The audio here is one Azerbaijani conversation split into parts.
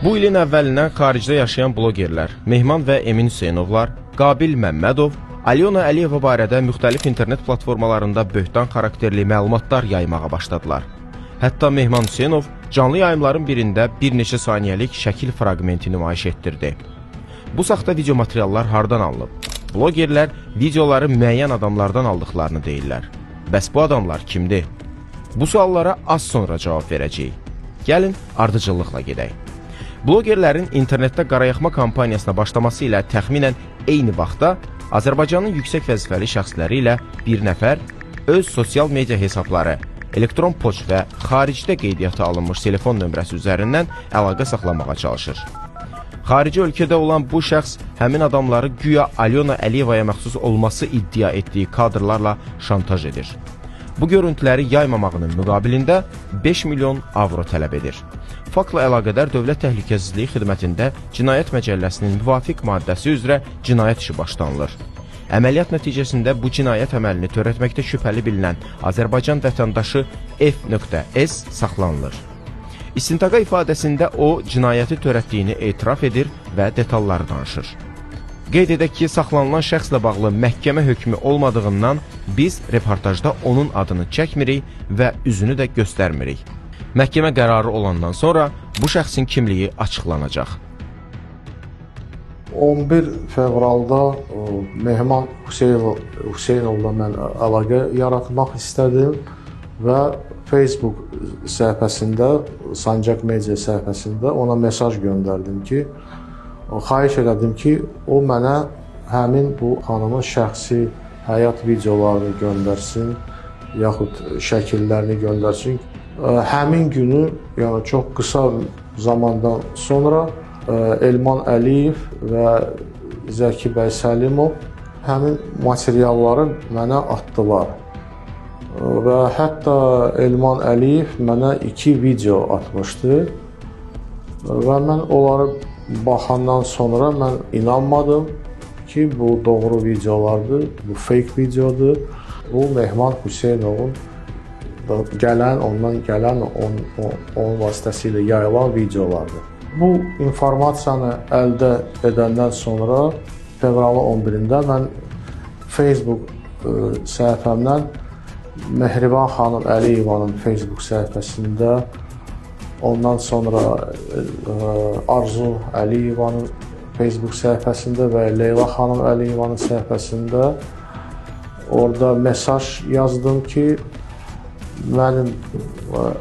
Bu ilin əvvəlindən xaricdə yaşayan blogerlər Mehman və Emin Hüseynovlar, Qabil Məmmədov, Alyona Əliyeva barədə müxtəlif internet platformalarında böhtan xarakterli məlumatlar yaymağa başladılar. Hətta Mehman Hüseynov canlı yayımların birində bir neçə saniyəlik şəkil fraqmenti nümayiş etdirdi. Bu saxta video materiallar hardan alınıb? Blogerlər videoları müəyyən adamlardan aldıqlarını deyirlər. Bəs bu adamlar kimdir? Bu suallara az sonra cavab verəcəyik. Gəlin ardıcıllıqla gedək. Blogerlərin internetdə qarayaxma kampaniyasına başlaması ilə təxminən eyni vaxtda Azərbaycanın yüksək vəzifəli şəxsləri ilə bir nəfər öz sosial media hesabları, elektron poçt və xaricdə qeydiyyata alınmış telefon nömrəsi üzərindən əlaqə saxlamağa çalışır. Xarici ölkədə olan bu şəxs həmin adamları güya Alyona Əliyevaya məxsus olması iddia etdiyi kadrlarla şantaj edir. Bu görüntüləri yaymamağının müqabilində 5 milyon avro tələb edir. Faktla əlaqədar Dövlət Təhlükəsizliyi Xidmətində Cinayət Məcəlləsinin müvafiq maddəsi üzrə cinayət işi başlanılır. Əməliyyat nəticəsində bu cinayət əməlini törətməkdə şübhəli bilinən Azərbaycan vətəndaşı F.S. saxlanılır. İstintaqa ifadəsində o, cinayəti törətdiyini etiraf edir və detalları danışır. Qeyd edək ki, saxlanılan şəxslə bağlı məhkəmə hökmü olmadığından biz reportajda onun adını çəkmirik və üzünü də göstərmirik. Məhkəmə qərarı olandan sonra bu şəxsin kimliyi açıqlanacaq. 11 fevralda Mehman Hüseynovla mən əlaqə yaratmaq istədim və Facebook səhifəsində, Sancaq Media səhifəsində ona mesaj göndərdim ki, xahiş elədim ki, o mənə həmin bu xanımın şəxsi həyat videolarını göndərsin, yaxud şəkillərini göndərsin. Həmin günü, yəni çox qısa zamandan sonra Elman Əliyev və Zəki bəy Səlimov həmin materialları mənə atdılar. Və hətta Elman Əliyev mənə 2 video atmışdı və mən onları baxandan sonra mən inanmadım ki, bu doğru videolardır, bu fake videodur. Bu Mehman Hüseynovun ondan gələn, onun vasitəsilə yayılan videolardır. Bu informasiyanı əldə edəndən sonra fevralın 11-də mən Facebook səhifəmdən Mehriban xanım Əliyevanın Facebook səhifəsində, ondan sonra Arzu Əliyevanın Facebook səhifəsində və Leyla xanım Əliyevanın səhifəsində orada mesaj yazdım ki, mənim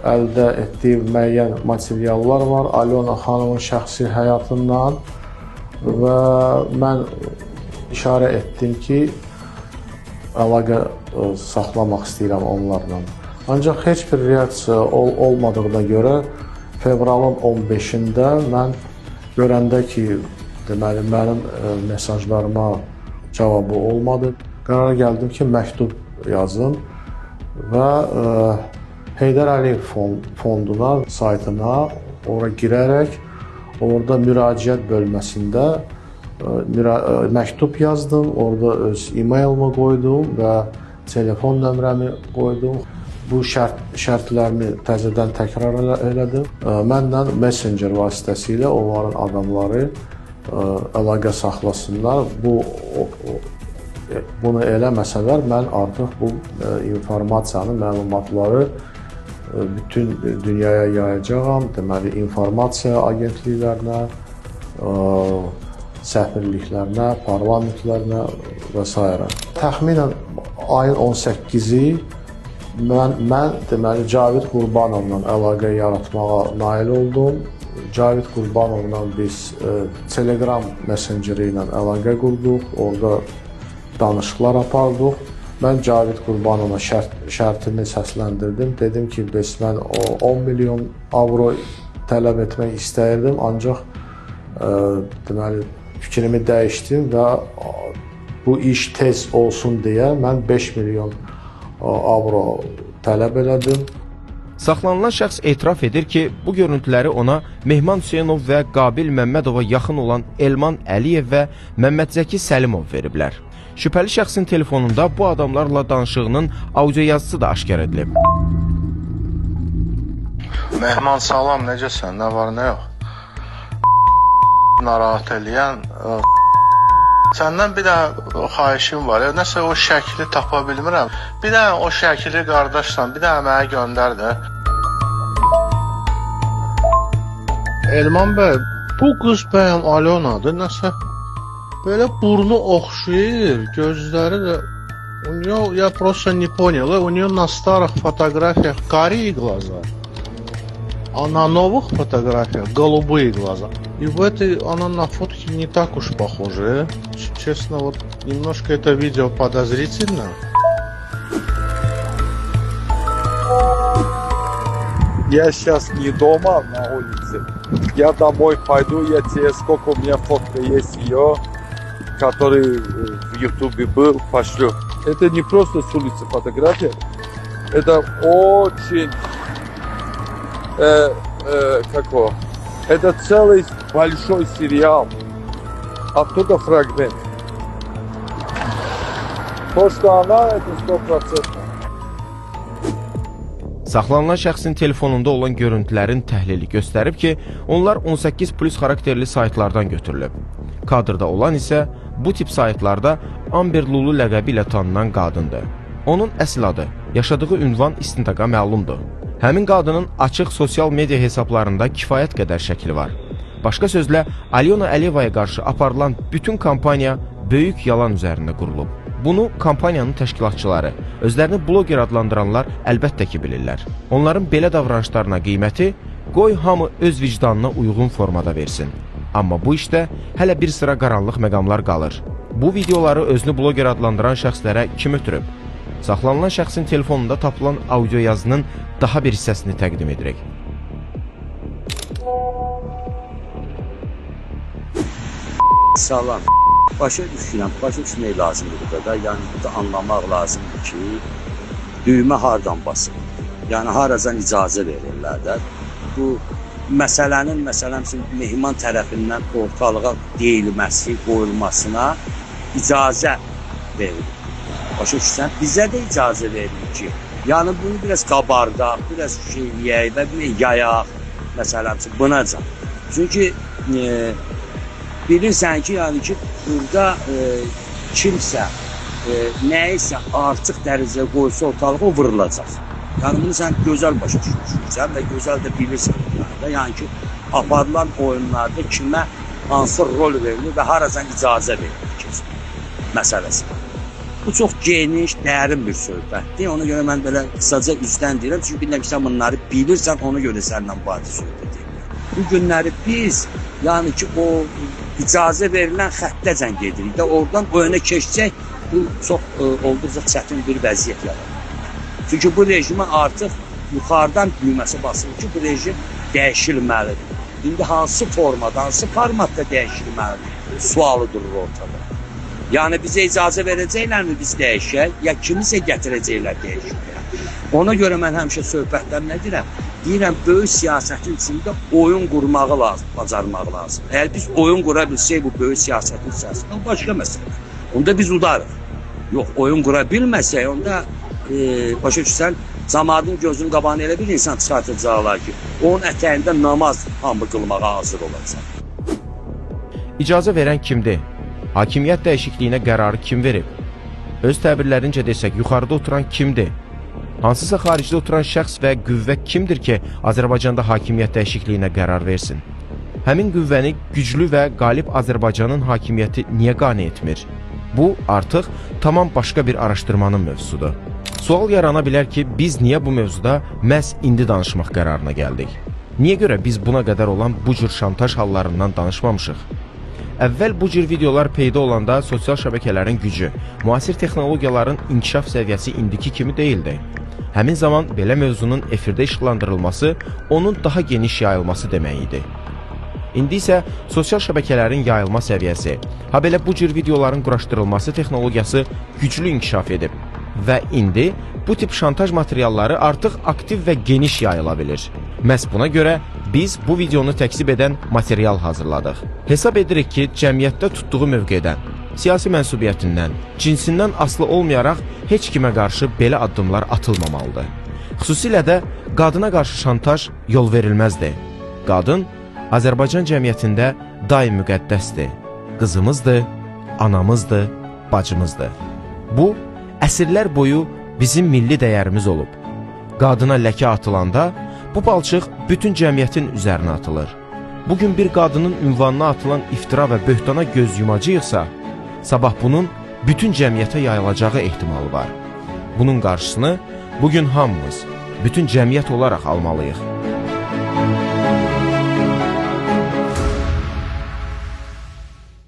əldə etdiyim müəyyən materiallar var Alyona xanımın şəxsi həyatından və mən işarə etdim ki, əlaqə saxlamaq istəyirəm onlarla. Ancaq heç bir reaksiya olmadığına görə fevralın 15-də mən görəndə ki, deməli, mənim mesajlarıma cavabı olmadı, qərara gəldim ki, məktub yazım və Heydər Əliyev fonduna, saytına ora girərək, orada müraciət bölməsində məktub yazdım, orada öz e-mailimi qoydum və telefon nömrəmi qoydum. Bu şərtlərini təzədən təkrar elədim. Mənlə Messenger vasitəsilə onların adamları əlaqə saxlasınlar. Bunu eləməsələr, mən artıq bu informasiyanı, məlumatları bütün dünyaya yayacağam. Deməli, informasiya agentliklərinə, səfirliklərinə, parlamentlərinə və s. Təxminən ayın 18-i mən deməli, Cavid Qurbanovla əlaqə yaratmağa nail oldum. Cavid Qurbanovla biz Telegram Messengeri ilə əlaqə qurduq, orada danışıqlar apardıq. Mən Cavid Qurbanova şərtini səsləndirdim. Dedim ki, mən 10 milyon avro tələb etmək istəyirdim, ancaq deməli, fikrimi dəyişdim və bu iş tez olsun deyə mən 5 milyon avro tələb elədim. Saxlanılan şəxs etiraf edir ki, bu görüntüləri ona Mehman Hüseynov və Qabil Məmmədova yaxın olan Elman Əliyev və Məmmadzəki Səlimov veriblər. Şübhəli şəxsin telefonunda bu adamlarla danışığının audio yazısı da aşkar edilib. Mehman, salam, necəsən? Nə var, nə yox? narahat eləyən səndən bir dənə xahişim var. Nəsə o şəkli tapa bilmirəm. Bir dənə o şəkli qardaşsan, bir dənə mənə göndər də. Elman bəy, bu qız bəyəm Alyonadır, nəsə belə burnu oxşayır, gözləri də я просто не понял, у нее на старых фотографиях карие глаза, а на новых фотографиях голубые глаза. И в этой она на фотке не так уж похожа. Честно, вот немножко это видео подозрительно. Я сейчас не дома, на улице. Я домой пойду, я тебе, сколько у меня фотка есть ее, который в Ютубе был, пошлю. Это не просто с улицы фотография, это очень, это целый большой сериал, оттуда фрагмент. То, что она, это 100%. Saxlanılan şəxsin telefonunda olan görüntülərin təhlili göstərib ki, onlar 18+ xarakterli saytlardan götürülüb. Kadrda olan isə bu tip saytlarda Amber Lulu ləqəbi ilə tanınan qadındır. Onun əsl adı, yaşadığı ünvan istintaqa məlumdur. Həmin qadının açıq sosial media hesablarında kifayət qədər şəkli var. Başqa sözlə, Alyona Əliyevaya qarşı aparılan bütün kampaniya böyük yalan üzərində qurulub. Bunu kampaniyanın təşkilatçıları, özlərini bloger adlandıranlar əlbəttə ki bilirlər. Onların belə davranışlarına qiyməti qoy hamı öz vicdanına uyğun formada versin. Amma bu işdə hələ bir sıra qaranlıq məqamlar qalır. Bu videoları özünü bloger adlandıran şəxslərə kim ötürüb? Saxlanılan şəxsin telefonunda tapılan audio yazının daha bir hissəsini təqdim edirik. Salam. Başa düşmək lazımdır burada. Yəni burada anlamaq lazımdır ki, düymə hardan basılır. Yəni haracan icazə verirlər də. Bu məsələnin Mehman tərəfindən ortalığa deyilməsi, qoyulmasına icazə verilir. Başa düşsən, bizə də icazə verilir ki, yəni bunu biraz qabardaq, biraz eləyək və yayaq, bunacan. Çünki bilirsən ki, yəni ki, burada kimsə nəyisə artıq dərəcəyə qoysa ortalığa o vurulacaq. Yəni bunu sən gözəl başa düşürsən və gözəl də bilirsən. Yəni ki, aparılan oyunlarda kimə hansı rol verilir və haracan icazə verilir məsələsi. Bu çox geniş, dərin bir söhbətdir. Ona görə mən belə qısaca üzdən deyirəm. Çünki bilirəm ki, sən bunları bilirsən, ona görə səndən bu adı söhbət edirəm. Bu günləri biz, yəni ki, o icazə verilən xəttəcən gedirik də, oradan o önə keçəcək, bu çox olduqca çətin bir vəziyyət yaradır. Çünki bu rejimə artıq yuxarıdan düyməsi basılır ki, bu rejim dəyişilməlidir. İndi hansı formada, hansı formatda dəyişilməlidir? Sualı durur ortada. Yəni bizə icazə verəcəklərmi biz dəyişək, ya kimisə gətirəcəklər dəyişməyə? Ona görə mən həmişə söhbətdən nə deyirəm? Deyirəm, böyük siyasətin içində oyun qurmağı lazım, bacarmaq lazım. Əgər biz oyun qura bilsək bu böyük siyasətin içərisində, başqa məsələ. Onda biz udarıq. Yox, oyun qura bilməsək, onda başa düşsən, cəmaatın gözünün qabağına elə bir insan çıxartacaqlar ki, onun ətəyində namaz hamı qılmağa hazır olacaq. İcazə verən kimdir? Hakimiyyət dəyişikliyinə qərarı kim verib? Öz təbirlərincə desək, yuxarıda oturan kimdir? Hansısa xaricdə oturan şəxs və qüvvə kimdir ki, Azərbaycanda hakimiyyət dəyişikliyinə qərar versin? Həmin qüvvəni güclü və qalib Azərbaycanın hakimiyyəti niyə qane etmir? Bu, artıq tamam başqa bir araşdırmanın mövzusudur. Sual yarana bilər ki, biz niyə bu mövzuda məhz indi danışmaq qərarına gəldik? Niyə görə biz buna qədər olan bu cür şantaj hallarından danışmamışıq? Əvvəl bu cür videolar peyda olanda sosial şəbəkələrin gücü, müasir texnologiyaların inkişaf səviyyəsi indiki kimi deyildi. Həmin zaman belə mövzunun efirdə işıqlandırılması, onun daha geniş yayılması demək idi. İndi isə sosial şəbəkələrin yayılma səviyyəsi, habelə bu cür videoların quraşdırılması texnologiyası güclü inkişaf edib. Və indi bu tip şantaj materialları artıq aktiv və geniş yayıla bilir. Məhz buna görə biz bu videonu təksib edən material hazırladıq. Hesab edirik ki, cəmiyyətdə tutduğu mövqedən, siyasi mənsubiyyətindən, cinsindən asılı olmayaraq heç kimə qarşı belə addımlar atılmamalıdır. Xüsusilə də qadına qarşı şantaj yol verilməzdir. Qadın Azərbaycan cəmiyyətində daim müqəddəsdir. Qızımızdır, anamızdır, bacımızdır. Bu, əsrlər boyu bizim milli dəyərimiz olub. Qadına ləkə atılanda, bu palçıq bütün cəmiyyətin üzərinə atılır. Bugün bir qadının ünvanına atılan iftira və böhtana göz yumacağıqsa, sabah bunun bütün cəmiyyətə yayılacağı ehtimalı var. Bunun qarşısını bugün hamımız, bütün cəmiyyət olaraq almalıyıq.